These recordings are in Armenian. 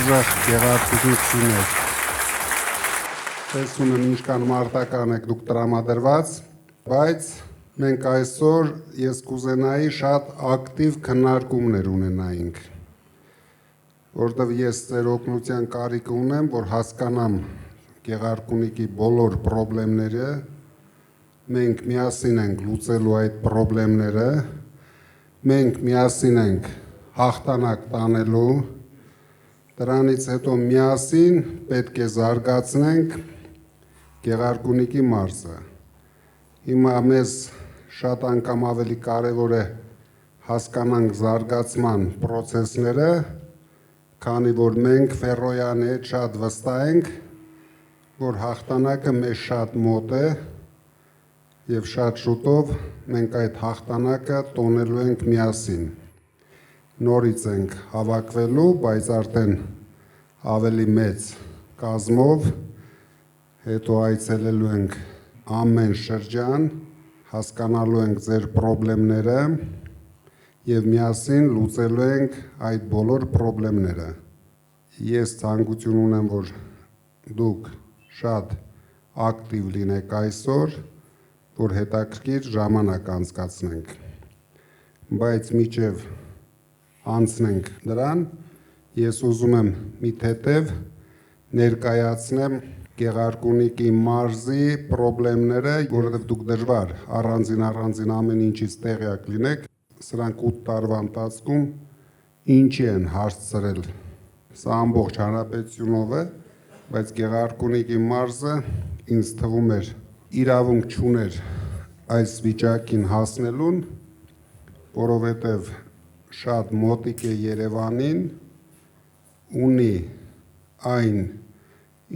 ուժեղ գեղարվեստություններ։ Տեսնում եմ ինչքան մարտական եք դուք տրամադրված, բայց մենք այսօր ես կուզենայի շատ ակտիվ քննարկումներ ունենայինք, որտեղ ես ձեր օգնության կարիք ունեմ, որ հասկանամ Գեղարքունիքի բոլոր խնդիրները, մենք միասին ենք լուծելու այդ խնդիրները, մենք միասին ենք հաղթանակ տանելու, դրանից հետո միասին պետք է զարգացնենք Գեղարքունիքի մարզը։ Հիմա մեզ շատ անգամ ավելի կարևոր է հասկանանք զարգացման process-ները, քանի որ մենք Ֆերոյանի հետ շատ վստահ ենք, որ հաղթանակը մեզ շատ մոտ է եւ շատ շուտով մենք այդ հաղթանակը տոնելու ենք միասին։ Նորից ենք հավաքվելու, բայց արդեն ավելի մեծ կազմով, հետո այցելելու ենք ամեն շրջան, հասկանալու ենք ձեր խնդիրները եւ միասին լուծելու ենք այդ բոլոր խնդիրները։ Ես ցանկություն ունեմ, որ դուք շատ ակտիվ լինեք այսօր, որ հետաքրքիր ժամանակ անցկացնենք։ Բայց մինչև անցնենք դրան, ես ուզում եմ մի թեթև ներկայացնեմ Գեղարքունիքի մարզի խնդիրները, որովհետև դուք դժվար առանձին ամեն ինչից տեղյակ լինեք, սրանք 8 տարվա ընթացքում ինչի են հասցրել։ Սա ամբողջ հանրապետությունով է, բայց Գեղարքունիքի մարզը ինձ թվում էր իրավունք չուներ այս վիճակին հասնելուն, որովհետև շատ մոտիկ է Երևանին, ունի այն,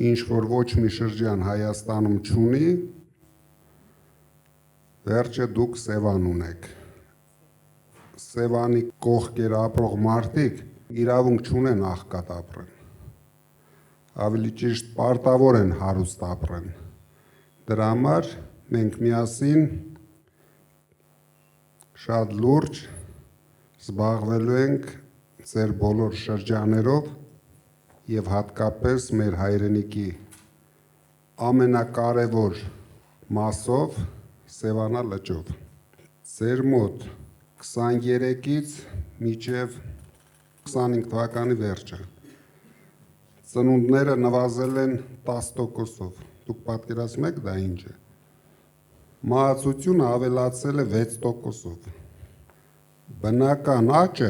ինչ որ ոչ մի շրջան Հայաստանում չունի, վերջը դուք Սևան ունեք։ Սևանի կողքեր ապրող մարդիկ իրավունք չունեն աղքատ ապրեն, ավելի ճիշտ պարտավոր են հարուստ ապրեն։ Դրա համար մենք միասին շատ լուրջ զբաղվելու ենք ձեր բոլոր շրջաներով եւ հատկապես մեր հայրենիքի ամենակարևոր մասով Սևանա լճով։ Ձեր մոտ 23-ից մինչև 25 թվականի վերջը ծնունդները նվազել են 10%-ով։ Դուք պատկերացնում եք դա ինչ է։ Մահացությունը ավելացել է 6%-ով։ Բնական աճը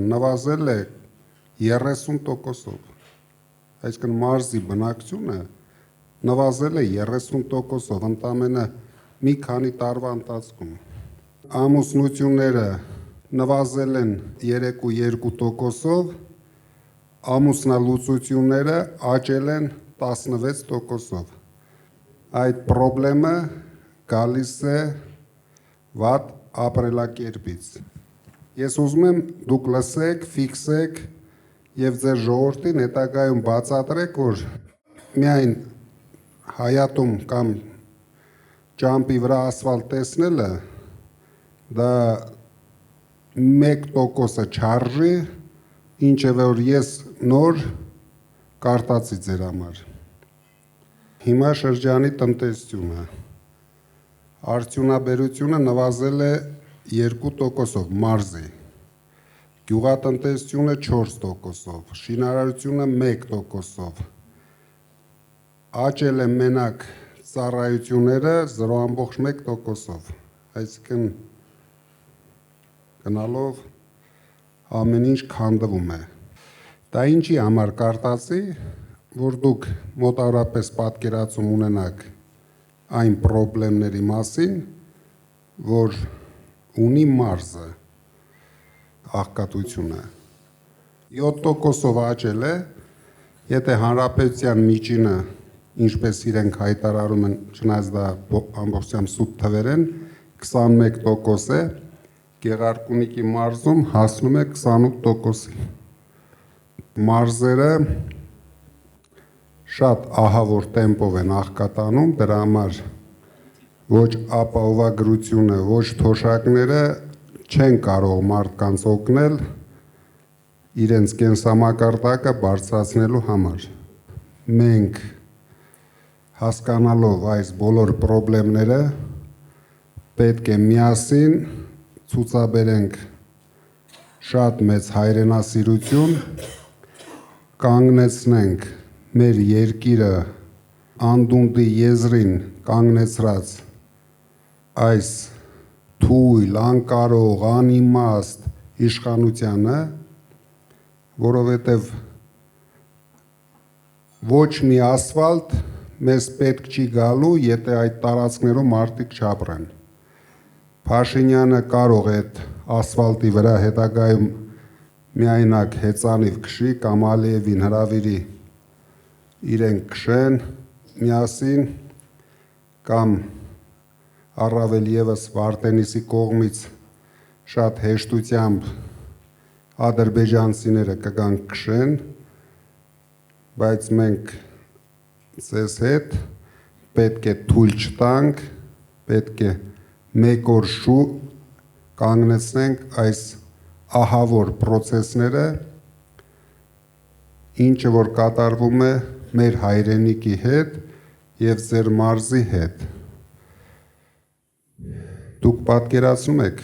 նվազել է 30%-ով։ Այսինքն մարզի բնակչությունը նվազել է 30%-ով ընդամենը մի քանի տարվա ընթացքում։ Ամուսնությունները նվազել են 3.2%-ով, ամուսնալուծությունները աճել են 16%-ով։ Այդ խնդրը գալիս է վատ ապրելակերպից։ Ես ուզում եմ դուք լսեք, ֆիքսեք եւ ձեր ժողովրդին հետագայում բացատրեք, որ միայն հայատում կամ ճամփի վրա ասֆալտ տեսնելը դա 1%-ը չարժի, ինչը որ ես նոր կարտացի ձեր համար։ Հիմա շրջանի տնտեսությունը, արդյունաբերությունը նվազել է 2%-ով մարզի, գյուղատնտեսությունը 4%-ով, շինարարությունը 1%-ով, աճել է մենակ ծառայությունները 0.1%-ով, այսինքն գնալով ամեն ինչ քանդվում է։ Դա ինչի համար կարտացի, որ դուք մոտավորապես պատկերացում ունենաք այն խնդիրների մասին, որ ունի մարզը աղքատությունը 7%-ով աճել է, եթե հանրապետության միջինը, ինչպես իրենք հայտարարում են, չնայած դա ամբողջությամբ սուտ թվեր են, 21% է, Գեղարքունիքի մարզում հասնում է 28%-ի։ Մարզերը շատ ահավոր տեմպով են աղքատանում, դրա համար ոչ ապահովագրությունը, ոչ թոշակները չեն կարող մարդկանց օգնել իրենց կենսամակարդակը բարձրացնելու համար։ Մենք հասկանալով այս բոլոր խնդիրները պետք է միասին ցուցաբերենք շատ մեծ հայրենասիրություն, կանգնեցնենք մեր երկիրը անդունդի եզրին կանգնեցրած այս թույլ, անկարող, անիմաստ իշխանությանը, որովհետև ոչ մի ասֆալտ մեզ պետք չի գալու, եթե այդ տարածքներում մարդիկ չապրեն։ Փաշինյանը կարող է այդ ասֆալտի վրա հետագայում միայնակ հեծանիվ քշի կամ Ալիևին հրավիրի իրենք քշեն միասին կամ առավել ևս Վարդենիսի կողմից շատ հեշտությամբ ադրբեջանցիները կգան քշեն, բայց մենք ձեզ հետ պետք է թույլ չտանք, պետք է մեկ օր շուտ կանգնեցնենք այս ահավոր process-ները, ինչը որ կատարվում է մեր հայրենիքի հետ եւ ձեր մարզի հետ։ Դուք պատկերացնում եք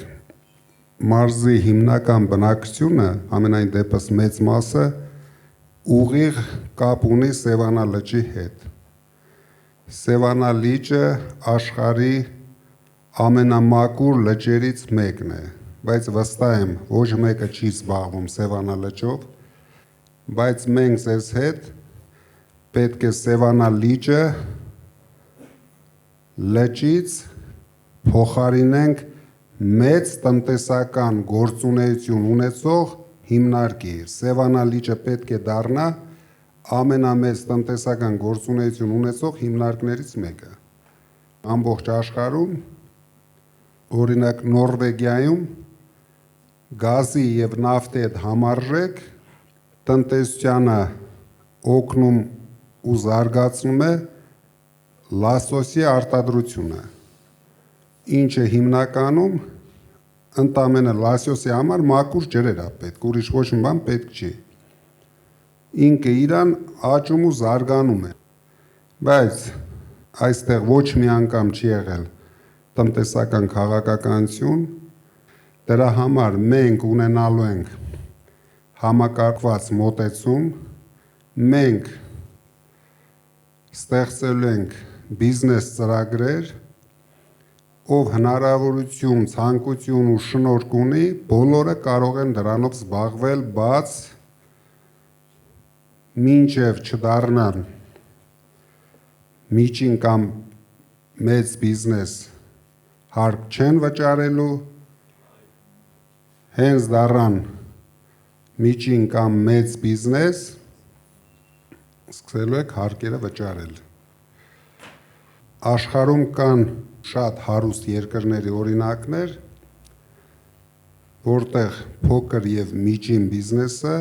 մարզի հիմնական բնակչությունը, ամենայն դեպս մեծ մասը ուղիղ կապ ունի Սևանա լճի հետ։ Սևանա լիճը աշխարհի ամենամաքուր լճերից մեկն է, բայց վստահ եմ, ոչ մեկը չի զբաղվում Սևանա լճով, բայց մենք ձեզ հետ պետք է Սևանա լիճը լճից փոխարինենք մեծ տնտեսական գործունեություն ունեցող հիմնարկի։ Սևանա լիճը պետք է դառնա ամենամեծ տնտեսական գործունեություն ունեցող հիմնարկներից մեկը։ Ամբողջ աշխարհում, օրինակ Նորվեգիայում գազի եւ նավթի հետ համարժեք տնտեսությանը օգնում ու զարգացնում է լասոսի արտադրությունը, ինչը հիմնականում ընդամենը լասոսի համար մաքուր ջրեր է պետք, ուրիշ ոչ մի բան պետք չի։ Ինքը իրան աճում ու զարգանում է, բայց այստեղ ոչ մի անգամ չի եղել տնտեսական քաղաքականություն, դրա համար մենք ունենալու ենք համակարգված մոտեցում, մենք ստեղծելու ենք բիզնես ծրագրեր, ով հնարավորություն, ցանկություն ու շնորհք ունի, բոլորը կարող են դրանով զբաղվել, բաց մինչև չդառնան միջին կամ մեծ բիզնես հարկ չեն վճարելու, հենց դառան միջին կամ մեծ բիզնես սկսելու եք հարկերը վճարել։ Աշխարհում կան շատ հարուստ երկրների օրինակներ, որտեղ փոքր եւ միջին բիզնեսը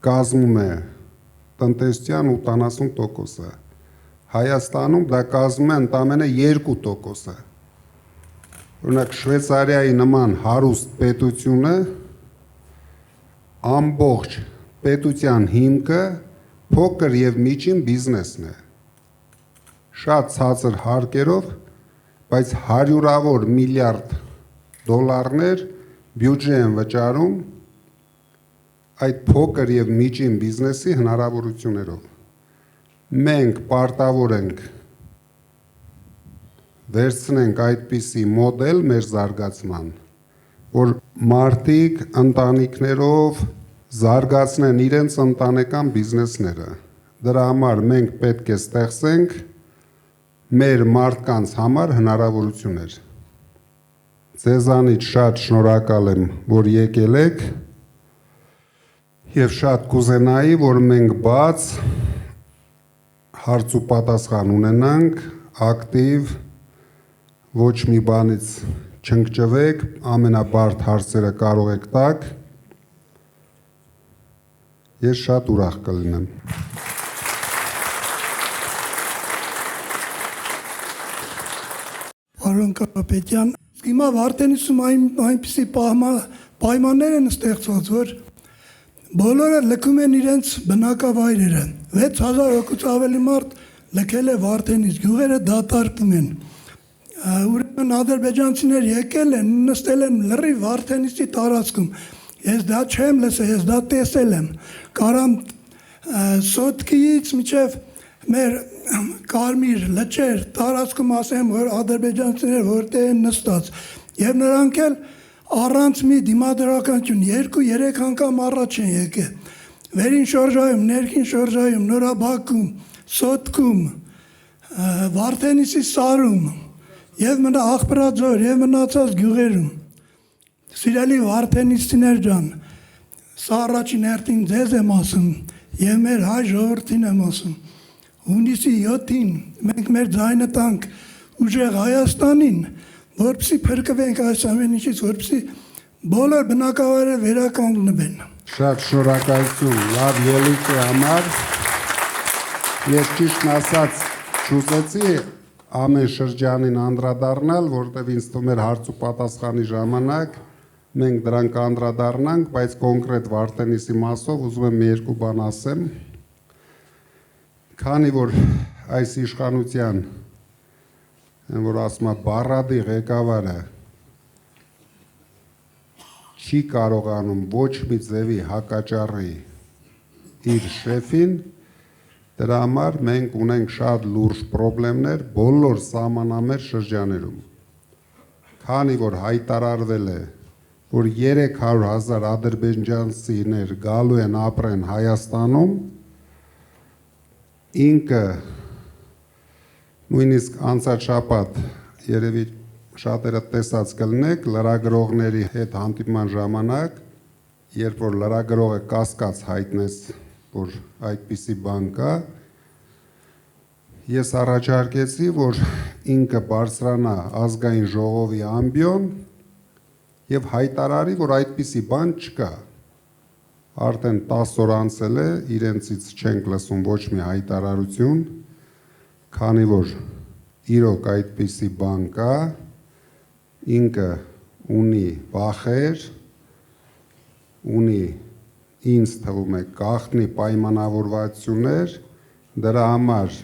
կազմում է տնտեսության 80%-ը։ Հայաստանում դա կազմում է ընդամենը 2%-ը։ Օրինակ Շվեյցարիայի նման հարուստ պետությունը ամբողջ պետության հիմքը փոքր եւ միջին բիզնեսն է։ Շատ ցածր հարկերով, բայց հարյուրավոր միլիարդ դոլարներ բյուջե են վճարում այդ փոքր եւ միջին բիզնեսի հնարավորություններով։ Մենք պարտավոր ենք վերցնենք այդպիսի մոդել մեր զարգացման, որ մարդիկ ընտանիքներով զարգացնեն իրենց ընտանեկան բիզնեսները։ Դրա համար մենք պետք է ստեղծենք մեր մարդկանց համար հնարավորություններ։ Ձեզանից շատ շնորհակալ եմ, որ եկել եք եւ շատ կուզենայի, որ մենք բաց հարց ու պատասխան ունենանք, ակտիվ, ոչ մի բանից չընկճվեք, ամենաբարդ հարցերը կարող եք տալ։ Ես շատ ուրախ կլինեմ։ Պարոն Կարապետյան, հիմա Վարդենիսում այնպիսի պայմաններ են ստեղծված, որ Բոլորը լքում են իրենց բնակավայրերը։ 6000 հոգուց ավելի մարդ լքել է Վարդենից, գյուղերը դատարկվում են։ Ուրեմն ադրբեջանցիներ եկել են, նստել են լրիվ Վարդենիցի տարածքում։ Ես դա չեմ լսել, ես դա տեսել եմ։ Կարամ Սոտկիից մինչև մեր Կարմիր լճեր տարածքում ասեմ, որ ադրբեջանցիներ որտեղ են նստած, եւ նրանք էլ առանց մի դիմադրականություն 2-3 անգամ առաջ են եկել։ Վերին շրջայում, ներքին շրջայում, Նորաբաքում, Սոտքում, Վարդենիցի սարում եւ մնա Աղբրաձոր եւ մնացած գյուղերում։ Սիրելի Վարդենիցիներ ջան, սա առաջին հերթին ձեզ եմ ասում եւ մեր հայ ժողովրդին եմ ասում։ Հունիսի 7-ին մենք մեր ձայնը տանք ուժեղ Հայաստանին, որպեսզի փրկվենք այս ամեն ինչից, որպեսզի բոլոր բնակավայրերը վերականգնվեն։ Շատ շնորհակալություն լավ ելույթի համար։ Ես ճիշտն ասած չուզեցի ամեն շրջանին անդրադառնալ, որտեղ ինձ թվում էր հարց ու պատասխանի ժամանակ մենք դրանք անդրադառնանք, բայց կոնկրետ Վարդենիսի մասով ուզում եմ երկու բան ասեմ։ Քանի որ այս իշխանության, որ ասում է Բառադի ղեկավարը չի կարողանում ոչ մի ձևի հակաճառի իր շեֆին, դրա համար մենք ունենք շատ լուրջ խնդիրներ բոլոր սահմանամերձ շրջաներում։ Քանի որ հայտարարվել է, որ 300,000 ադրբեջանցիներ գալու են ապրեն Հայաստանում, ինքը նույնիսկ անցած շաբաթ երևի շատերը տեսած կլինեք լրագրողների հետ հանդիպման ժամանակ, երբ որ լրագրողը կասկած հայտնեց, որ այդպիսի բան կա, ես առաջարկեցի, որ ինքը բարձրանա ազգային ժողովի ամբիոն եւ հայտարարի, որ այդպիսի բան չկա։ Արդեն 10 օր անցել է, իրենցից չենք լսում ոչ մի հայտարարություն, քանի որ իրոք այդպիսի բան կա, ինքը ունի վախեր, ունի ինձ թվում է գաղտնի պայմանավորվածություններ, դրա համար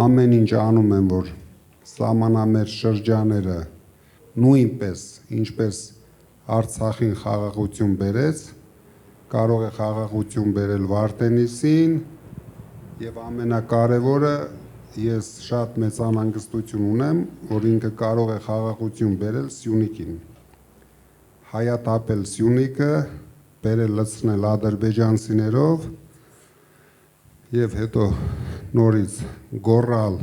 ամեն ինչ անում են, որ սահմանամերձ շրջաները նույնպես, ինչպես Արցախին խաղաղություն բերեց, կարող է խաղաղություն բերել Վարդենիսին եւ ամենակարևորը ես շատ մեծ անհանգստություն ունեմ, որ ինքը կարող է խաղաղություն բերել Սյունիքին, հայաթափել Սյունիքը, բերել լցնել ադրբեջանցիներով եւ հետո նորից գոռալ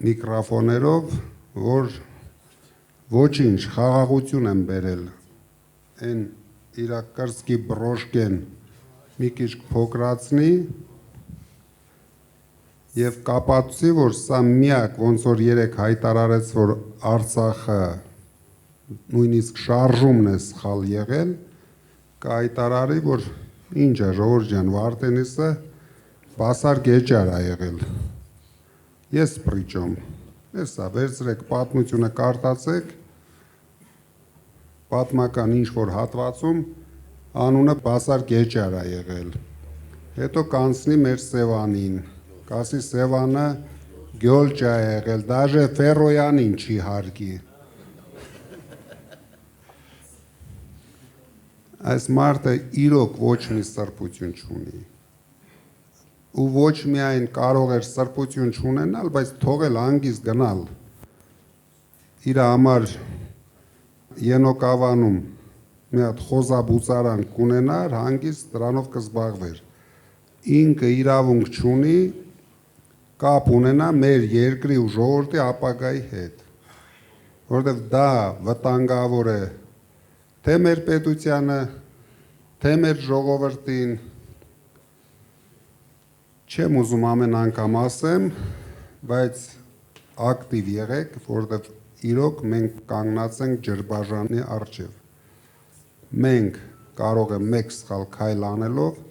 միկրոֆոներով, որ ոչինչ խաղաղություն են բերել, այն իրա կրծքի բրոշկեն մի քիչ փոքրացնի եւ կապացուցի, որ սա միակ ոնց որ երեք հայտարարեց, որ Արցախը նույնիսկ շարժումն է սխալ եղել, կհայտարարի, որ ինչ է ժողովուրդ ջան, Վարդենիսը բասար գեճար է եղել։ Ես պրիճոմ, հեսա վերցրեք պատմությունը կարտացեք, պատմական ինչ-որ հատվածում անունը բասար գեճար է եղել, հետո կանցնի մեր Սևանին, կասի Սևանը գյոլճա է եղել, դաժե Ֆերոյանին չի հարգի։ Այս մարդը իրոք ոչ մի սրբություն չունի, ու ոչ միայն կարող էր սրբություն չունենալ, բայց թողել հանգիստ գնալ, իր համար Ենոկավանում մի հատ խոզաբուծարան կունենար, հանգիստ դրանով կզբաղվեր, ինքը իրավունք չունի կապ ունենա մեր երկրի ու ժողովրդի ապագայի հետ, որովհետև դա վտանգավոր է թե մեր պետությանը, թե մեր ժողովրդին, չեմ ուզում ամեն անգամ ասեմ, բայց ակտիվ եղեք, որովհետև իրոք մենք կանգնած ենք ջրբաժանի առջև, մենք կարող է մեկ սխալ քայլ անելով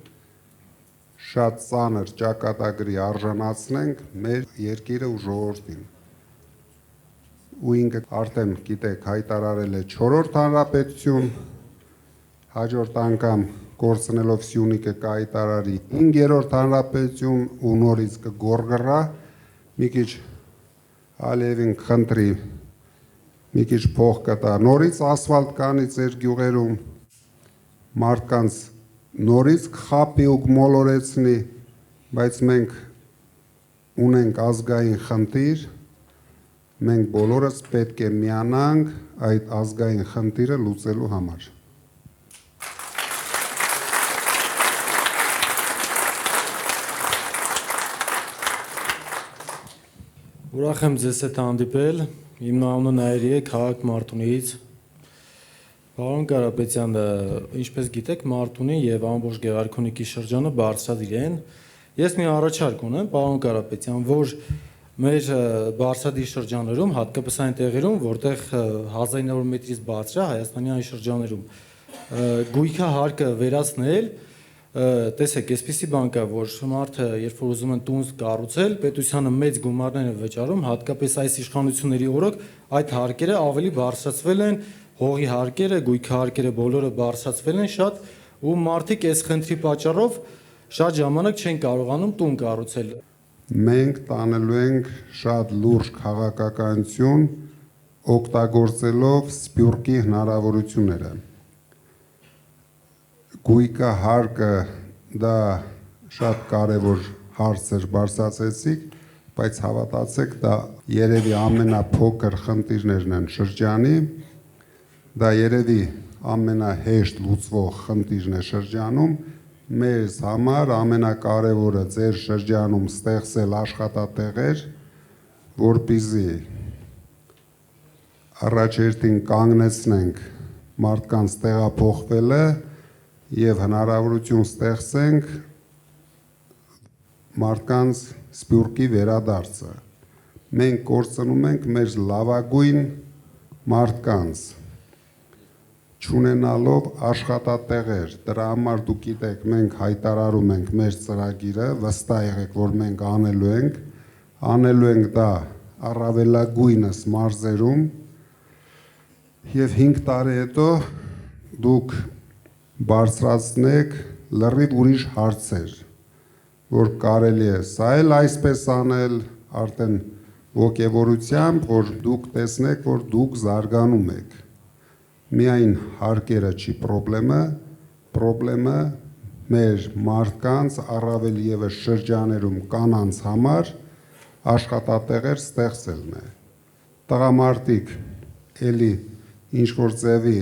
շատ ծանր ճակատագրի արժանացնենք մեր երկիրը ու ժողովրդին, ու ինքը արդեն գիտեք հայտարարել է 4-րդ հանրապետություն, հաջորդ անգամ կորցնելով Սյունիքը կայտարարի 5-րդ հանրապետություն ու նորից կգորգռա, մի քիչ Ալիևին խնդրի, մի քիչ փող կտա, նորից ասֆալտ կանի ձեր գյուղերում, մարդկանց նորից կխաբի ու կմոլորեցնի, բայց մենք ունենք ազգային խնդիր, մենք բոլորս պետք է միանանք այդ ազգային խնդիրը լուծելու համար։ Ուրախ եմ ձեզ հետ հանդիպել, իմ անունը Նայիրի է, քաղաք Մարտունիից։ Պարոն Կարապետյան, ինչպես գիտեք, Մարտունի եւ ամբողջ Գեղարքունիքի շրջանը բարձրադիր են։ Ես մի առաջարկ ունեմ, պարոն Կարապետյան, որ մեր բարձրադիր շրջաններում, հատկապես այն տեղերում, որտեղ 1900 մետրից բարձր է Հայաստանի այն շրջաններում, գույքա հարկը վերացնել, տեսեք, այսպիսի բան կա, որ մարդը, երբ որ ուզում են տուն կառուցել, պետությանը մեծ գումարներ են վճարում, հատկապես այս իշխանությունների օրոք այդ հարկերը ավելի բարձրացվել են, հողի հարկերը, գույքի հարկերը բոլորը բարձրացվել են շատ, ու մարդիկ այս խնդրի պատճառով շատ ժամանակ չեն կարողանում տուն կառուցել։ Մենք տանելու ենք շատ լուրջ քաղաքականություն, օգտագործելով Սփյուռքի հնարավորությունները։ Գույքա հարկը դա շատ կարևոր հարց էր բարձրացեցիք, բայց հավատացեք, դա երևի ամենափոքր խնդիրներն են շրջանի, դա երևի ամենահեշտ լուծվող խնդիրն է շրջանում, մեզ համար ամենակարևորը ձեր շրջանում ստեղծել աշխատատեղեր, որպեսզի առաջերտին կանգնեցնենք մարդկանց տեղափոխվելը եւ հնարավորություն ստեղծենք մարդկանց Սփյուռքի վերադարձը։ Մենք կորցնում ենք մեր լավագույն մարդկանց, չունենալով աշխատատեղեր, դրա համար դուք գիտեք, մենք հայտարարում ենք մեր ծրագիրը, վստահ եղեք, որ մենք անելու ենք դա առավելագույնս մարզերում եւ 5 տարի հետո դուք բարձրացնեք լրիվ ուրիշ հարցեր, որ կարելի է սա էլ այսպես անել, արդեն ոգևորությամբ, որ դուք տեսնեք, որ դուք զարգանում եք։ Միայն հարկերը չի պրոբլեմը մեր մարդկանց առավել եւս շրջաներում կանանց համար աշխատատեղեր ստեղծելն է։ Տղամարդիկ էլի ինչ որ ձևի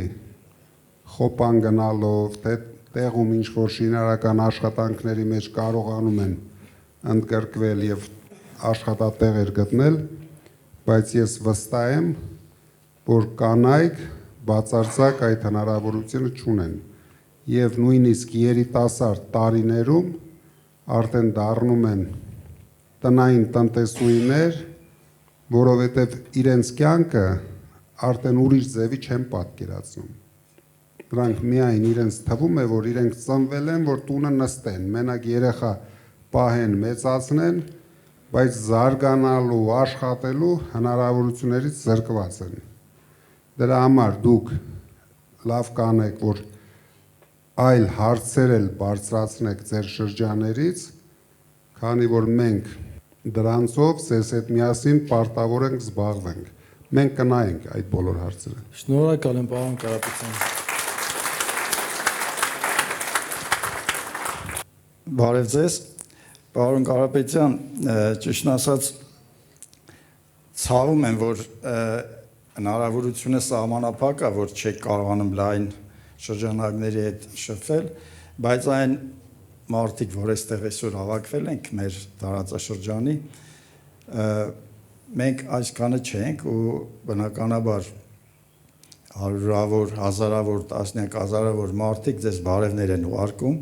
խոպան գնալով, թե տեղում ինչ որ շինարական աշխատանքների մեջ կարողանում են ընդգրկվել եւ աշխատատեղեր գտնել, բայց ես վստահ եմ, որ կանայք բացարձակ այդ հնարավորությունը չունեն եւ նույնիսկ երիտասարդ տարիներում արդեն դառնում են տնային տնտեսուհիներ, որովհետեւ իրենց կյանքը արդեն ուրիշ ձևի չեն պատկերացնում։ Դրանք միայն իրենց թվում է, որ իրենք ծնվել են, որ տունը նստեն, մենակ երեխա պահեն, մեծացնեն, բայց զարգանալու, աշխատելու հնարավորություններից զրկված են։ Դրա համար դուք լավ կանեք, որ այլ հարցեր էլ բարձրացնեք ձեր շրջաներից, քանի որ մենք դրանցով ձեզ հետ միասին պարտավոր ենք զբաղվենք։ Մենք կնայենք այդ բոլոր հարցերը։ Շնորհակալ եմ, պարոն Կարապետյան։ Բարև ձեզ, պարոն Կարապետյան, ճիշտ ասած ցավում եմ, որ հնարավորությունը սահմանափակ է, որ չեք կարողանում լայն շրջանակների հետ շփվել, բայց այն մարդիկ, որ այստեղ այսօր հավաքվել ենք մեր տարածաշրջանի, մենք այսքանը չենք ու բնականաբար հարյուրավոր, հազարավոր, տասնյակ հազարավոր մարդիկ ձեզ բարևներ են ուղարկում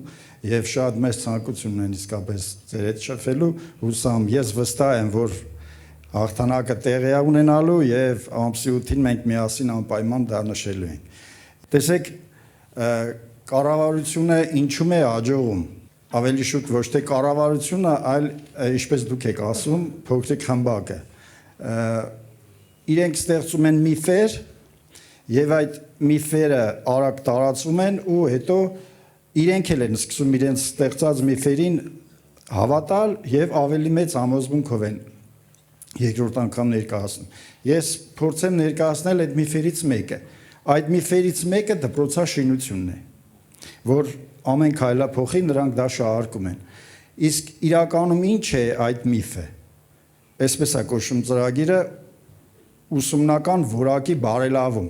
եւ շատ մեծ ցանկություն ունեն իսկապես ձեր հետ շփվելու, հուսամ ես վստահ եմ, որ հաղթանակը տեղի է ունենալու եւ ամսի 8-ին մենք միասին անպայման դա նշելու ենք։ Տեսեք, կառավարությունը ինչու՞մ է աջողում։ Ավելի շուտ ոչ թե կառավարությունը, այլ ինչպես դուք եք ասում, փոքրիկ խմբակը։ Իրենք ստեղծում են միֆեր եւ այդ միֆերը արագ տարածում են ու հետո իրենք էլ են սկսում իրենց ստեղծած միֆերին հավատալ եւ ավելի մեծ համոզմունքով են երկրորդ անգամ ներկայացնում։ Ես փորձեմ ներկայացնել այդ միֆերից մեկը։ Այդ միֆերից մեկը դպրոցաշինությունն է, որ ամեն քայլափոխի նրանք դա շահարկում են։ Իսկ իրականում ինչ է այդ միֆը։ Այսպես է կոչվում ծրագիրը ուսումնական որակի բարելավում։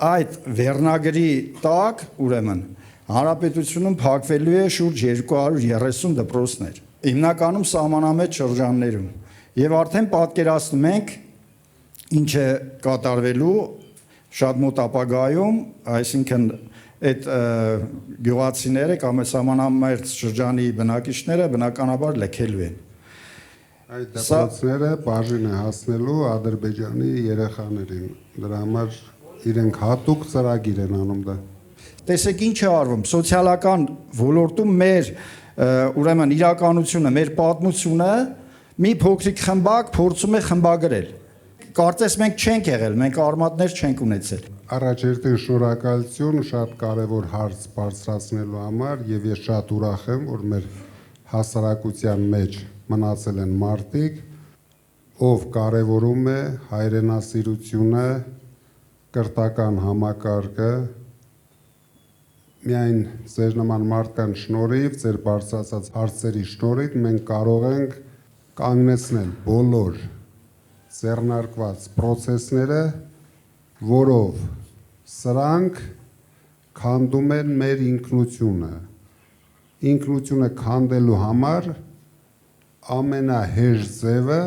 Այդ վերնագրի տակ, ուրեմն, հանրապետությունում փակվելու է շուրջ 230 դպրոցներ, հիմնականում սահմանամետ շրջաններում։ Եվ արդեն պատկերացնում ենք ինչ է կատարվելու շատ մոտ ապագայում, այսինքն այդ գյուղացիները կամ սահմանամերձ շրջանի բնակիչները բնականաբար լքելու են։ Այդ դպրոցները բաժին է հասնելու Ադրբեջանի երեխաներին։ Դրա համար իրենք հատուկ ծրագիր են անում դա։ Տեսեք ինչ է արվում սոցիալական ոլորտում մեր ուրեմն իրականությունը, մեր պատմությունը մի փոքրիկ խմբակ փորձում է խմբագրել։ Կարծես մենք չենք եղել, մենք արմատներ չենք ունեցել։ Առաջերտին շնորհակալություն շատ կարևոր հարց բարձրացնելու համար եւ ես շատ ուրախ եմ, որ մեր հասարակության մեջ մնացել են մարդիկ, ով կարևորում է հայրենասիրությունը, կրթական համակարգը, միայն ձեր նման մարդկանց շնորհիվ, ձեր բարձրացած հարցերի շնորհիվ մենք կարող ենք կանգնեցնել բոլոր ձեռնարկված process-ները, որով սրանք քանդում են մեր ինքնությունը։ Ինքնությունը քանդելու համար ամենահեշտ ձևը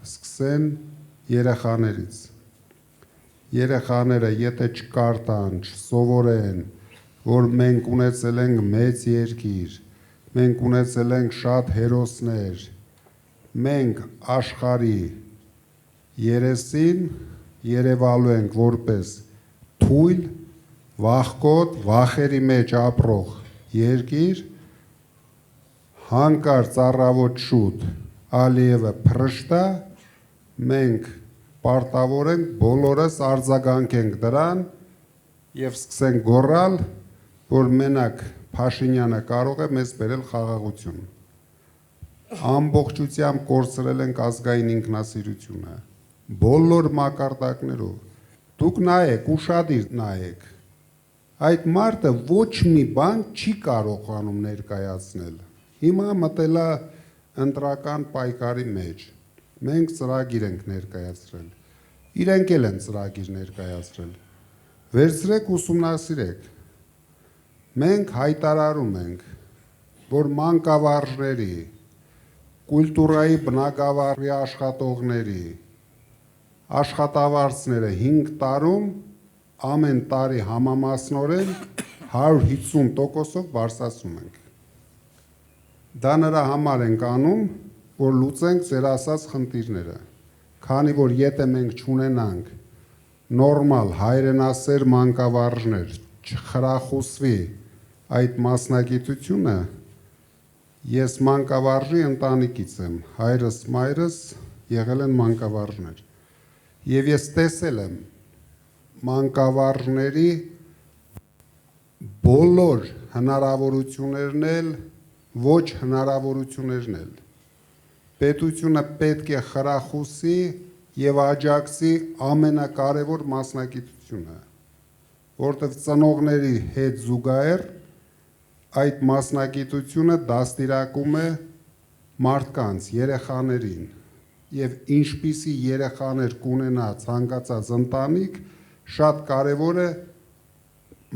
սկսեն երեխաներից։ Երեխաները եթե չկարտան, չսովորեն, որ մենք ունեցել ենք մեծ երկիր, մենք ունեցել ենք շատ հերոսներ, մենք աշխարհի երեսին երևալու ենք որպես թույլ, վախկոտ, վախերի մեջ ապրող երկիր, հանկարծ առավոտ շուտ Ալիևը փրշտա, մենք պարտավոր ենք բոլորս արձագանքենք դրան եւ սկսենք գոռալ, որ մենակ Փաշինյանը կարող է մեզ բերել խաղաղություն։ Ամբողջությամբ կորցրել ենք ազգային ինքնասիրությունը, բոլոր մակարդակներով։ Դուք նայեք, ուշադիր նայեք։ Այդ մարդը ոչ մի բան չի կարողանում ներկայացնել։ Հիմա մտելա ընտրական պայքարի մեջ։ Մենք ծրագիր ենք ներկայացրել։ Իրենք էլ են ծրագիր ներկայացրել։ Վերցրեք ուսումնասիրեք։ Մենք հայտարարում ենք, որ մանկավարժների, կուլտուրայի բնագավառի աշխատողների, աշխատավարձները 5 տարում ամեն տարի համամասնորեն 150%-ով բարձրացնում ենք։ Դա նրա համար ենք անում, որ լուծենք ձեր ասած խնդիրները, քանի որ եթե մենք չունենանք նորմալ հայրենասեր մանկավարժներ, չխրախուսվի այդ մասնագիտությունը, ես մանկավարժի ընտանիքից եմ, հայրս, մայրս եղել են մանկավարժներ, եւ ես տեսել եմ մանկավարժների բոլոր հնարավորություններն էլ, ոչ հնարավորություններն էլ։ Պետությունը պետք է խրախուսի եւ աջակցի ամենակարևոր մասնագիտությունը, որտեղ ծնողների հետ զուգահեռ այդ մասնագիտությունը դաստիարակում է մարդկանց, երեխաներին եւ ինչպիսի երեխաներ կունենա ցանկացած ընտանիք, շատ կարևոր է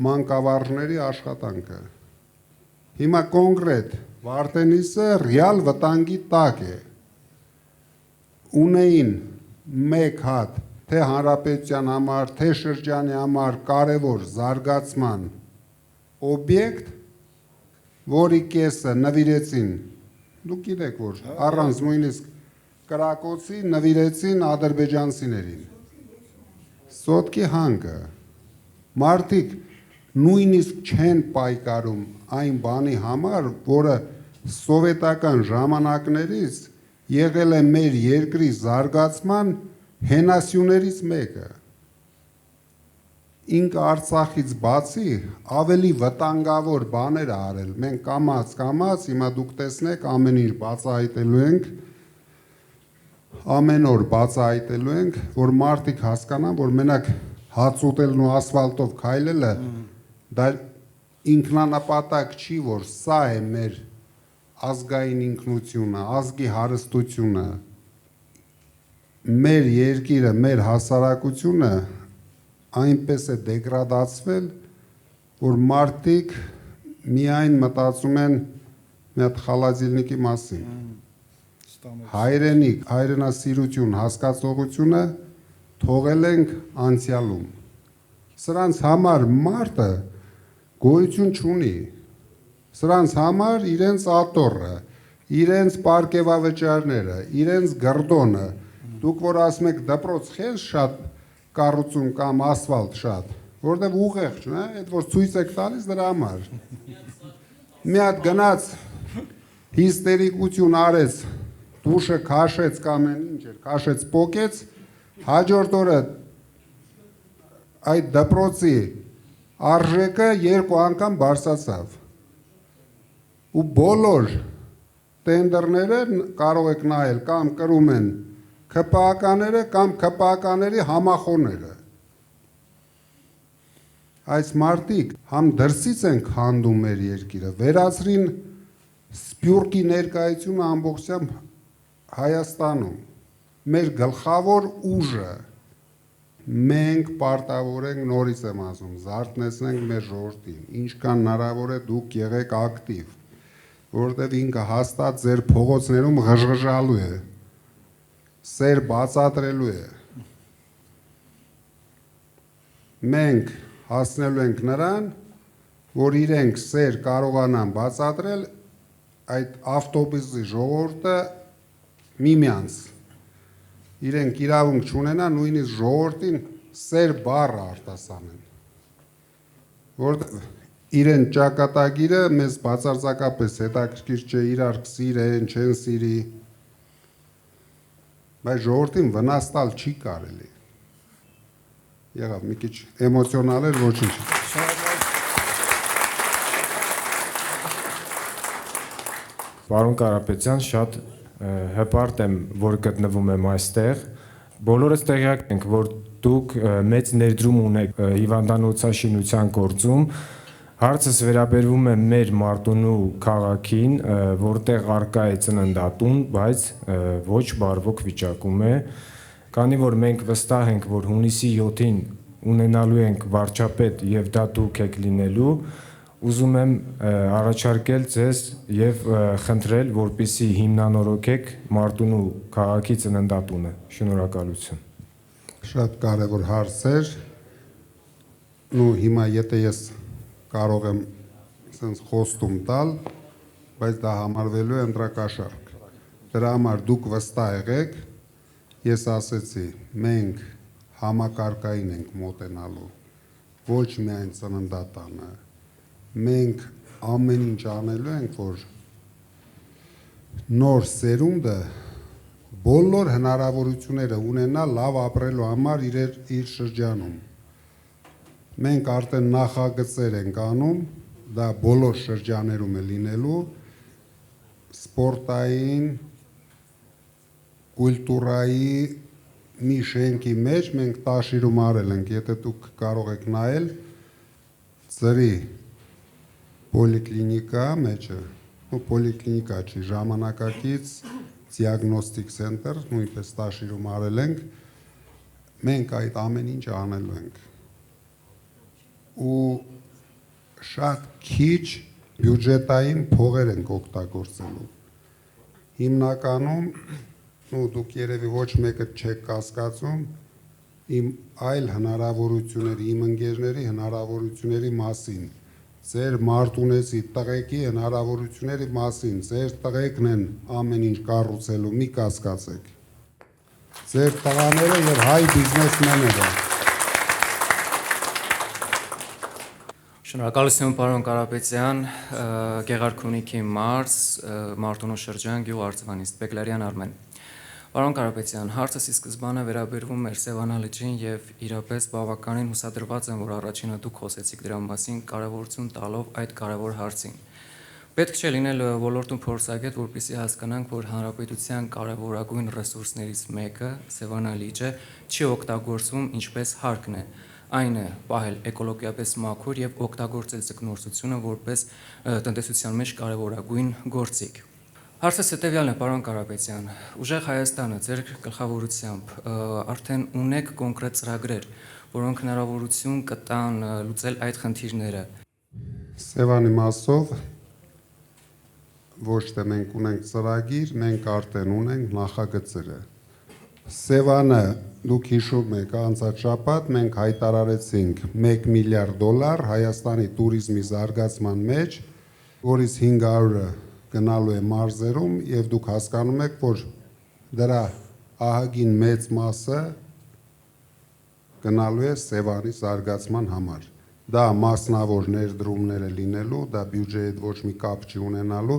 մանկավարժների աշխատանքը։ Հիմա կոնկրետ Վարդենիսը ռեալ վտանգի տակ է։ Ունեին մեկ հատ թե հանրապետության համար, թե շրջանի համար կարևոր զարգացման օբյեկտ, որի կեսը նվիրեցին, դուք գիտեք որ առանց նույնիսկ կրակոցի նվիրեցին ադրբեջանցիներին։ Սոտկի հանգը մարդիկ նույնիսկ չեն պայքարում այն բանի համար, որը սովետական ժամանակներից եղել է մեր երկրի զարգացման հենասյուներից մեկը։ ինքը Արցախից բացի ավելի վտանգավոր բաներ ա արել։ Մենք կամաց, հիմա դուք տեսնեք ամեն ինչ բացահայտելու ենք, ամեն օր բացահայտելու ենք, որ մարդիկ հասկանան, որ մենակ հաց ուտելն ու ասֆալտով քայլելը դա ինքնանպատակ չի, որ սա է մեր ազգային ինքնությունը, ազգի հարստությունը, մեր երկիրը, մեր հասարակությունը այնպես է դեգրադացվել, որ մարդիկ միայն մտածում են մի հատ խալազիլնիկի մասին։ Հայրենիք, հայրենասիրություն, հասկացողությունը թողել ենք անցյալում։ Սրանց համար մարդը գոյություն չունի։ Սրանց համար իրենց աթոռը, իրենց պարգևավճարները, իրենց գռդոնը, դուք որ ասում եք դպրոց խես շատ կառուցում կամ ասֆալտ շատ, որտեղ ուղեղ չունի, այդ որ ցույց եք տալիս դրա համար։ Մի հատ գնաց հիստերիկություն արեց, դուշը քաշեց կամ ինչ էր, քաշեց պոկեց, հաջորդ օրը այդ դպրոցի արժեքը 2 անգամ բարձրացավ։ Ու բոլոր տենդերները կարող եք նայել կամ կրում են ԿՊԱ-ները կամ ԿՊԱ-ների համախոհները։ Այս մարդիկ համ դրսից են քանդում մեր երկիրը, վերացրին սփյուռքի ներկայությունը ամբողջությամբ Հայաստանում, մեր գլխավոր ուժը, մենք պարտավոր ենք, նորից եմ ասում, զարթնեցնենք մեր ժողովրդին, ինչքան հնարավոր է դուք եղեք ակտիվ, որովհետև ինքը հաստատ ձեր փողոցներում ղժղժալու է, սեր բացատրելու է։ Մենք հասնելու ենք նրան, որ իրենք սեր կարողանան բացատրել այդ ավտոբուսի ժողովուրդը միմյանց։ Իրենք իրավունք չունենան նույնիսկ ժողովրդին սեր բառը արտասանեն։ Որտեղ իրեն ճակատագիրը մեզ բացարձակապես հետաքրքիր չէ, իրար սիրեն, չեն սիրի, բայց ժողովրդին վնաս տալ չի կարելի։ Եղավ մի քիչ էմոցիոնալ էր, ոչինչ։ Պարոն Կարապետյան, շատ հպարտ եմ, որ գտնվում եմ այստեղ։ Բոլորս տեղյակ ենք, որ դուք մեծ ներդրում ունեք հիվանդանոցաշինության գործում։ Հարցս վերաբերվում է մեր Մարտունու քաղաքին, որտեղ առկա է ծննդատուն, բայց ոչ բարվոք վիճակում է, քանի որ մենք վստահ ենք, որ հունիսի 7-ին ունենալու ենք վարչապետ եւ դա դուք եք լինելու, ուզում եմ առաջարկել ձեզ եւ խնդրել, որպեսզի հիմնանորոգեք Մարտունու քաղաքի ծննդատունը։ Շնորհակալություն։ Շատ կարևոր հարց էր։ Ու հիմա եթե ես կարող եմ sense խոստում տալ, բայց դա համարվելու է ընտրակաշառք։ Դրա համար դուք վստահ եղեք, ես ասեցի, մենք համակարգային ենք մոտենալու, ոչ միայն ծննդատանը, մենք ամեն ինչ անելու ենք, որ նոր սերունդը բոլոր հնարավորությունները ունենա լավ ապրելու համար իր շրջանում։ Մենք արդեն նախագծեր ենք անում, դա բոլոր շրջաներում է լինելու, սպորտային, կուլտուրայի մի շենքի մեջ մենք տաշիրում արել ենք, եթե դուք կարող եք նայել, ծրի պոլիկլինիկա մեջը, պոլիկլինիկա չի, ժամանակակից դիագնոստիկ սենտր, նույնպես տաշիրում արել ենք, մենք այդ ամեն ինչ անելու ենք։ Ու շատ քիչ բյուջետային փողեր ենք օգտագործելու։ Հիմնականում, դուք երևի ոչ մեկը չեք կասկածում, իմ այլ հնարավորությունների, իմ ընկերների հնարավորությունների մասին, ձեր մարտունեցի տղեկի հնարավորությունների մասին, ձեր տղեկն են ամեն ինչ կառուցելու, մի կասկածեք։ Ձեր տղաները եւ հայ բիզնեսմենները։ Շնորհակալություն պարոն Կարապետյան, Գեղարքունիքի մարզ, Մարտունու շրջան, գյուղ Արծվանից, Բեկլարյան Արմեն։ Պարոն Կարապետյան, հարցս ի սկզբանե վերաբերվում էր Սևանա լճին եւ իրապես բավականին հուսադրված եմ, որ առաջինը դուք խոսեցիք դրա մասին, կարևորություն տալով այդ կարևոր հարցին։ Պետք չէ լինել ոլորտում փորձագետ, որպեսզի հասկանանք, որ հանրապետության կարևորագույն ռեսուրսներից մեկը Սևանա լիճը չի օգտագործվում ինչպես հարկն է։ Այն է պահել էկոլոգիապես մաքուր եւ օգտագործել ձկնորսությունը որպես տնտեսության մեջ կարևորագույն գործիք։ Հարցս հետևյալն է, պարոն Կարապետյան, ուժեղ Հայաստանը ձեր գլխավորությամբ արդեն ունեք կոնկրետ ծրագրեր, որոնք հնարավորություն կտան լուծել այդ խնդիրները։ Սևանի մասով ոչ թե մենք ունենք ծրագիր, մենք արդեն ունենք նախագծերը։ Սևանը դուք հիշում եք անցած շաբաթ մենք հայտարարեցինք $1 միլիարդ Հայաստանի туриզմի զարգացման մեջ, որից 500-ը գնալու է մարզերում եւ դուք հասկանում եք, որ դրա ահագին մեծ մասը գնալու է Սևանի զարգացման համար։ Դա մասնավոր ներդրումներ է լինելու, դա բյուջեի հետ ոչ մի կապ չի ունենալու։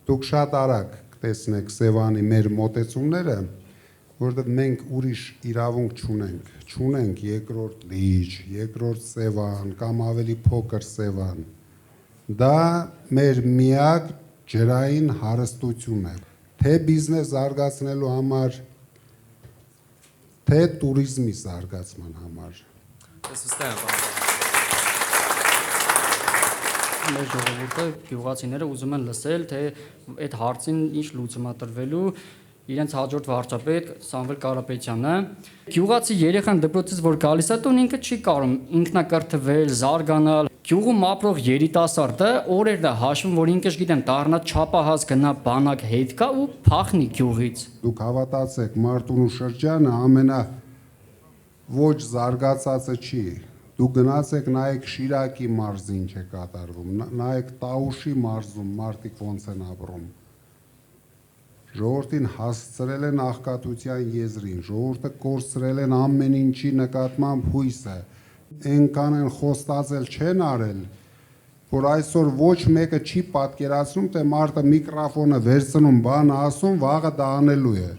Դուք շատ արագ կտեսնեք Սևանի մեր մոտեցումները, որտեղ մենք ուրիշ իրավունք չունենք։ Չունենք երկրորդ լիճ, երկրորդ Սևան կամ ավելի փոքր Սևան։ Դա մեր միակ ջրային հարստություն է, թե բիզնես զարգացնելու համար, թե туриզմի զարգացման համար։ Ես վստահ եմ, պարոն։ Մեր ժողովուրդը գյուղացիները ուզում են լսել, թե այդ հարցին ինչ լուծում է տրվելու իրենց հաջորդ վարչապետ Սամվել Կարապետյանը։ Գյուղացի երեխան դպրոցից որ գալիս է տուն ինքը չի կարող ինքնակրթվել, զարգանալ։ Գյուղում ապրող երիտասարդը օրերն է հաշվում, որ ինքը գիտեմ դառնա չափահաս գնա բանակ հետ կա ու փախնի գյուղից։ Դուք հավատացեք, Մարտունու շրջանը ամենա ոչ զարգացածը չի։ Դուք գնացեք նայեք Շիրակի մարզին ինչ է կատարվում, նայեք Տաուշի մարզում մարդիկ ոնց են ապրում։ Ժողովրդին հասցրել են աղքատության եզրին, ժողովուրդը կորցրել են ամեն ինչի նկատմամբ հույսը, այնքան են խոստացել չեն արել, որ այսօր ոչ մեկը չի պատկերացնում, թե մարդը միկրոֆոնը վերցնում, բան ասում, վաղը դա անելու է։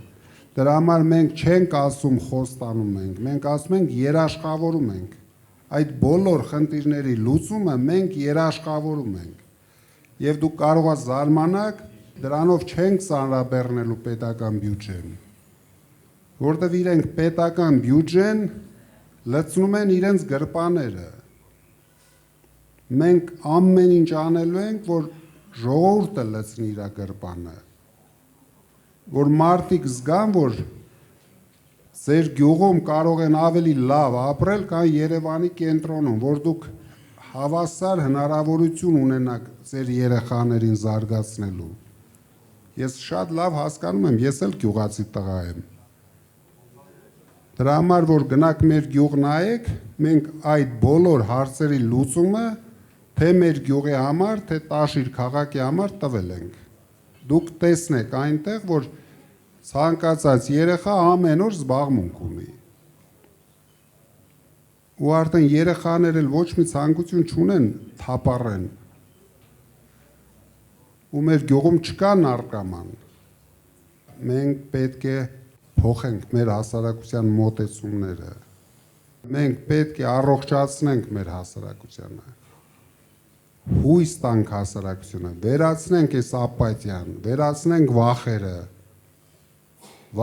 Դրա համար մենք չենք ասում խոստանում ենք, մենք ասում ենք երաշխավորում ենք։ Այդ բոլոր խնդիրների լուծումը մենք երաշխավորում ենք։ Եվ դուք կարող եք զարմանալ, դրանով չենք ծանրաբեռնելու պետական բյուջեն, որտեղ իրենք պետական բյուջեն լցնում են իրենց գրպաները։ Մենք ամեն ինչ անելու ենք, որ ժողովուրդը լցնի իր գրպանը, որ մարդիկ զգան, որ ձեր գյուղում կարող են ավելի լավ ապրել, քան Երևանի կենտրոնում, որ դուք հավասար հնարավորություն ունենաք ձեր երեխաներին զարգացնելու։ Ես շատ լավ հասկանում եմ, ես էլ գյուղացի տղա եմ։ Դրա համար, որ գնաք մեր գյուղ նայեք, մենք այդ բոլոր հարցերի լուծումը թե մեր գյուղի համար, թե Տաշիր քաղաքի համար տվել ենք։ Դուք տեսնեք այնտեղ, որ ցանկացած երեխա ամեն օր զբաղմունք ունի։ Ու արդեն երեխաներ էլ ոչ մի ցանկություն չունեն թափառեն։ Ու մեր գյուղում չկա նարկոման։ Մենք պետք է փոխենք մեր հասարակության մոտեցումները։ Մենք պետք է առողջացնենք մեր հասարակությանը։ Հույս տանք հասարակությունը, վերացնենք այս ապաթիան, վերացնենք վախերը։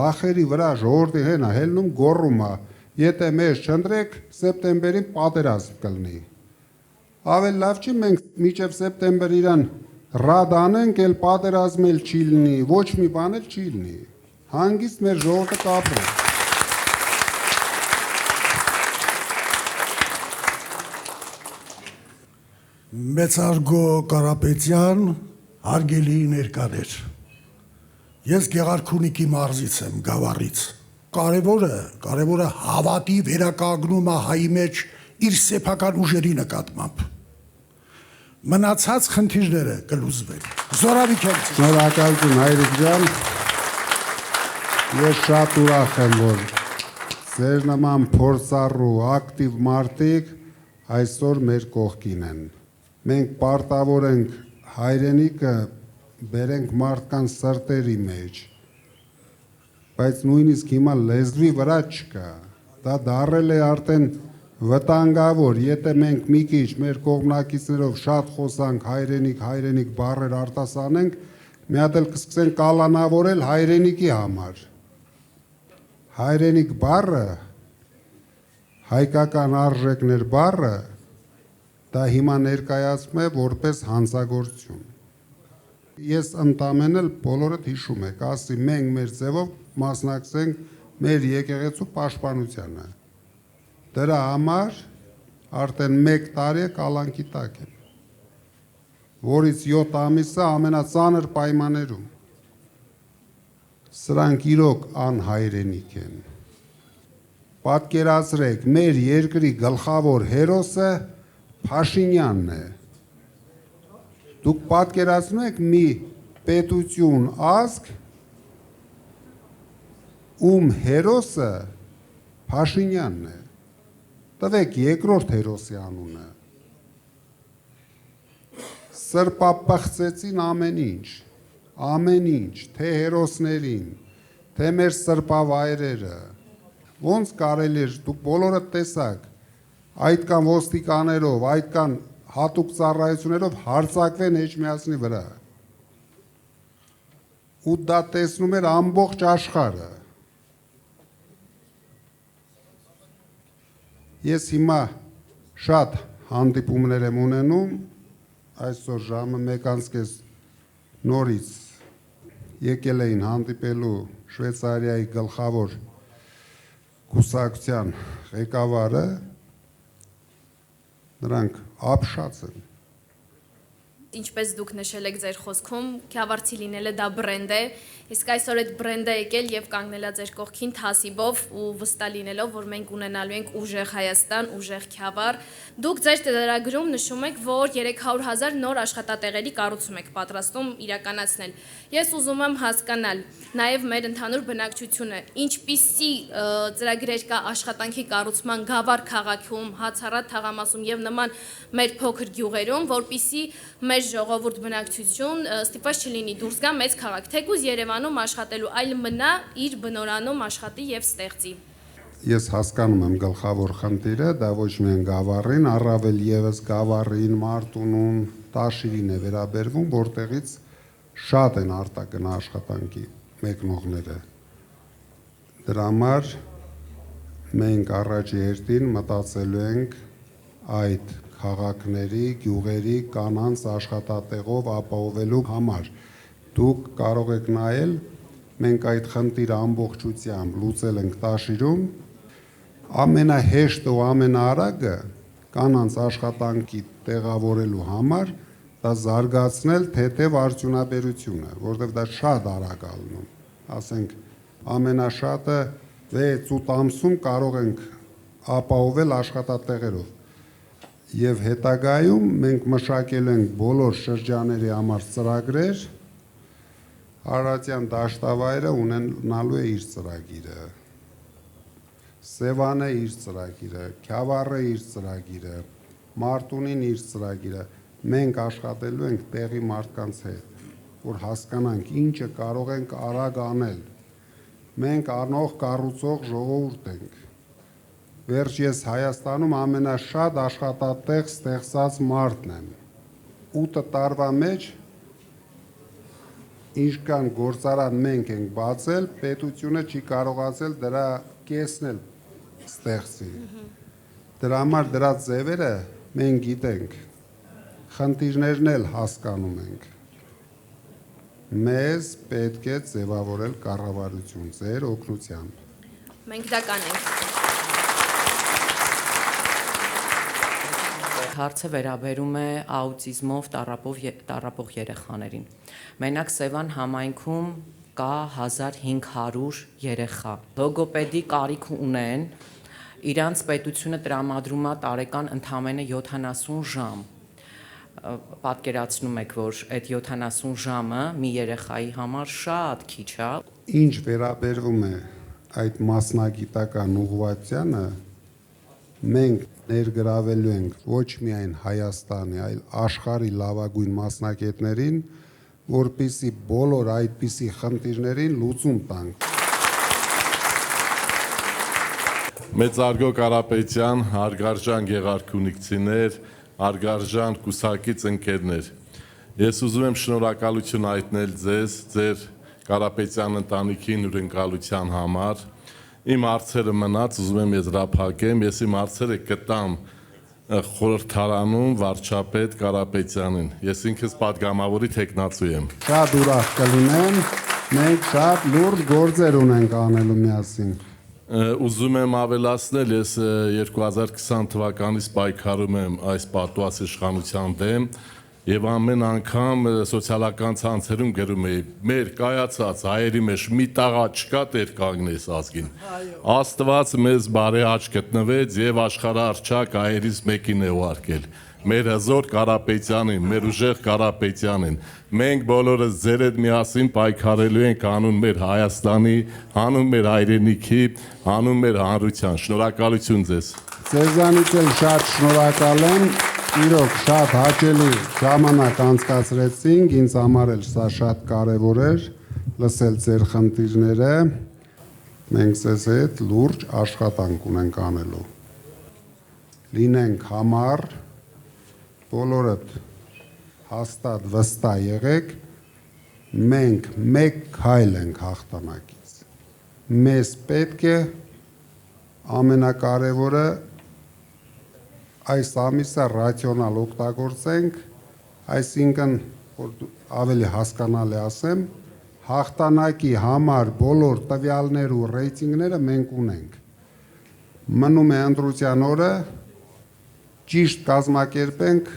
Վախերի վրա ժողովրդի հենա հելնում գոռում է, եթե մեզ չընտրեք, սեպտեմբերին պատերազմ կլինի։ Ավելի լավ չի մենք մինչև սեպտեմբեր իրան ռադ անենք, էլ պատերազմ էլ չի լինի, ոչ մի բան էլ չի լինի։ Հանգիստ մեր ժողովուրդը կապրի։ Մեծարգո Կարապետյան, հարգելի ներկաներ։ Ես Գեղարքունիքի մարզից եմ, Գավառից։ Կարևորը հավատի վերականգնումը հայի մեջ իր սեփական ուժերի նկատմամբ։ Մնացած խնդիրները կլուծվեն։ Զորավիք եմ։ Շնորհակալություն հայրիկ ջան։ Ես շատ ուրախ եմ, որ ձեր նման փորձառու ակտիվ մարդիկ այսօր մեր կողքին են։ Մենք պարտավոր ենք հայրենիքը բերենք մարդկանց սրտերի մեջ, բայց նույնիսկ հիմա լեզվի վրա չկա։ Դա դարել է արդեն վտանգավոր, եթե մենք մի քիչ մեր կողմնակիցներով շատ խոսանք հայրենիք բառեր արտասանենք, մի հատ էլ կսկսեն կալանավորել հայրենիքի համար։ Հայրենիք բառը, հայկական արժեքներ բառը, դա հիմա ներկայացում է որպես հանցագործություն։ Ես ընդամենը բոլորդ հիշում եք, ասի մենք մեր ձևով մասնակցենք մեր եկեղեցու պաշտպանությանը։ Դրա համար արդեն 1 տարի է կալանքի տակ եմ, որից 7 ամիսը ամենածանր պայմաններում։ Սրանք իրոք անհայրենիք են։ Պատկերացրեք, մեր երկրի գլխավոր հերոսը Փաշինյանն է։ Դուք պատկերացնում եք մի պետություն, ազգ, ում հերոսը Փաշինյանն է։ Տվեք երկրորդ հերոսի անունը։ Սրբապղծեցին ամեն ինչ, թե հերոսներին, թե մեր սրբավայրերը։ Ոնց կարելի է, դուք բոլորը տեսաք, այդքան ոստիկաներով, այդքան հատուկ ծառայություններով հարձակվեն Էջմիածնի վրա։ Ու դա տեսնում էր ամբողջ աշխարհը։ Ես հիմա շատ հանդիպումներ եմ ունենում, այսօր ժամը 1:30 նորից եկել էին հանդիպելու Շվեյցարիայի գլխավոր կուսակցության ղեկավարը, նրանք ապշած են։ Ինչպես դուք նշել եք ձեր խոսքում, Քյավառցի լինելը դա բրենդ է, իսկ այսօր այդ բրենդը եկել եւ կանգնել է ձեր կողքին թասիբով ու վստահ լինելով, որ մենք ունենալու ենք ուժեղ Հայաստան, ուժեղ Քյավառ։ Դուք ձեր ծրագրում նշում եք, որ 300,000 նոր աշխատատեղերի կառուցում եք պատրաստում իրականացնել։ Ես ուզում եմ հասկանալ նաեւ մեր ընդհանուր բնակչությունը, ինչպիսի ծրագրեր կա աշխատանքի կառուցման Գավառ քաղաքում, Հացառատ թաղամասում եւ նման մեր փոքր գյուղերում, որպիսի մեր ժողովուրդ բնակչություն ստիպված չլինի դուրս գա մեծ քաղաք, թեկուզ Երևանում աշխատելու, այլ մնա իր բնորանում աշխատի եւ ստեղծի։ Ես հասկանում եմ գլխավոր խնդիրը, դա ոչ միայն Գավառին, առավել եւս Գավառին, Մարտունուն, Տաշիրին է վերաբերվում, որտեղից շատ են արտագնա աշխատանքի մեկնողները։ Դրա համար մենք առաջի հերթին մտածելու ենք այդ քաղաքների, գյուղերի կանանց աշխատատեղով ապահովելու համար։ Դուք կարող եք նայել, մենք այդ խնդիրը ամբողջությամբ լուծել ենք Տաշիրում, ամենահեշտը ու ամենաարագը կանանց աշխատանքի տեղավորելու համար դա զարգացնել թեթև արդյունաբերությունը, որովհետև դա շատ արագ ալնում, ասենք ամենաշատը 6-8 ամսում կարող ենք ապահովել աշխատատեղերով։ Եվ հետագայում մենք մշակել ենք բոլոր շրջաների համար ծրագրեր, Արարատյան դաշտավայրը ունենալու է իր ծրագիրը, Սևանը իր ծրագիրը, Քյավառը իր ծրագիրը, Մարտունին իր ծրագիրը, մենք աշխատելու ենք տեղի մարդկանց հետ, որ հասկանանք ինչը կարող ենք արագ անել, մենք անող կառուցող ժողովուրդ ենք, վերջ ես Հայաստանում ամենաշատ աշխատատեղ ստեղծած մարդն եմ, 8 տարվա մեջ ինչքան գործարան մենք ենք բացել, պետությունը չի կարողացել դրա կեսն էլ ստեղծի, դրա համար դրա ձևերը մենք գիտենք, խնդիրներն էլ հասկանում ենք, մեզ պետք է ձևավորել կառավարություն ձեր օգնությամբ։ Մենք դա կանենք։ Հարցը վերաբերում է աուտիզմով տառապող երեխաներին։ Մենակ Սևան համայնքում կա 1500 երեխա։ Լոգոպեդի կարիք ունեն, իրանց պետությունը տրամադրում է տարեկան ընդամենը 70 ժամ։ Պատկերացնում եք, որ այդ 70 ժամը մի երեխայի համար շատ քիչ է։ Ինչ վերաբերվում է այդ մասնագիտական ուղղվածությանը, մենք ներգրավելու ենք ոչ միայն Հայաստանի, այլ աշխարհի լավագույն մասնագետներին, որպեսզի բոլոր այդպիսի խնդիրներին լուծում տանք։ Մեծարգո Կարապետյան, հարգարժան գեղարքունիքցիներ, հարգարժան կուսակից ընկերներ։ Ես ուզում եմ շնորհակալություն հայտնել ձեզ, ձեր Կարապետյան ընտանիքին հյուրընկալության համար։ Իմ հարցերը մնաց, ուզում եմ եզրափակեմ, ես իմ հարցերը կտամ խորհրդարանում վարչապետ Կարապետյանին։ Ես ինքս падգամավորի թեկնածու եմ։ Շատ ուրախ կլինեմ, մենք շատ լուրջ գործեր ունենք անելու միասին։ Ուզում եմ ավելացնել, ես 2020 թվականից պայքարում եմ այս պատուած իշխանության դեմ եւ ամեն անգամ սոցիալական ցանցերում գրում էի մեր կայացած հայերի մեջ մի տաղա չկա տեր կանգնես ազգին Աստված մեզ բարի աճ գտնվեց եւ աշխարհարչակ հայերից մեկին է ուղարկել մեր հզոր Կարապետյանին, մեր ուժեղ Կարապետյանին։ Մենք բոլորս ձեր հետ միասին պայքարելու ենք անուն մեր Հայաստանի, անուն մեր հայրենիքի, անուն մեր հանրության։ Շնորհակալություն ձեզ։ Ձեզանից էլ շատ շնորհակալ եմ։ Իրոք շատ հաճելի ժամանակ անցկացրեցինք, ինձ համար էլ սա շատ կարևոր էր լսել ձեր խնդիրները։ Մենք ձեզ հետ լուրջ աշխատանք ունենք անելու։ Լինենք համառ, բոլորդ հաստատ վստահ եղեք, մենք մեկ քայլ ենք հաղթանակից։ Մեզ պետք է ամենակարևորը այս ամիսը ռացիոնալ օգտագործենք, այսինքն որ ավելի հասկանալի ասեմ, հաղթանակի համար բոլոր տվյալներ ու ռեյտինգները մենք ունենք։ Մնում է ընտրության օրը ճիշտ կազմակերպենք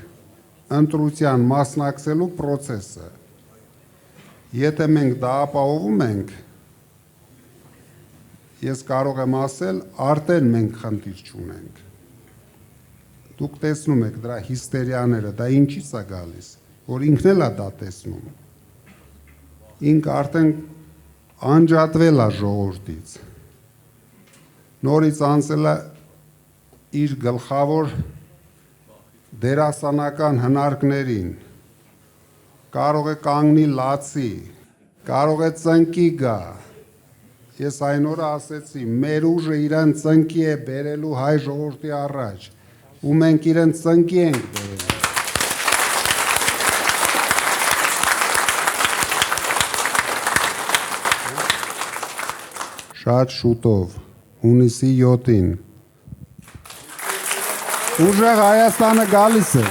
ընտրության մասնակցելու process-ը։ Եթե մենք դա ապահովում ենք, ես կարող եմ ասել, արդեն մենք խնդիր չունենք։ Դուք տեսնում եք դրա հիստերիաները, դա ինչից է գալիս, որ ինքն էլ է դա տեսնում։ Ինք արդեն անջատվել է ժողովրդից։ Նորից անցել է իր գլխավոր դերասանական հնարքներին, կարող է կանգնի լացի, կարող է ծնկի գա, ես այն օրը ասեցի, մեր ուժը իրեն ծնկի է բերելու հայ ժողովրդի առաջ, ու մենք իրեն ծնկի ենք բերելու։ Շատ շուտով, հունիսի 7-ին, ուժեղ Հայաստանը գալիս է։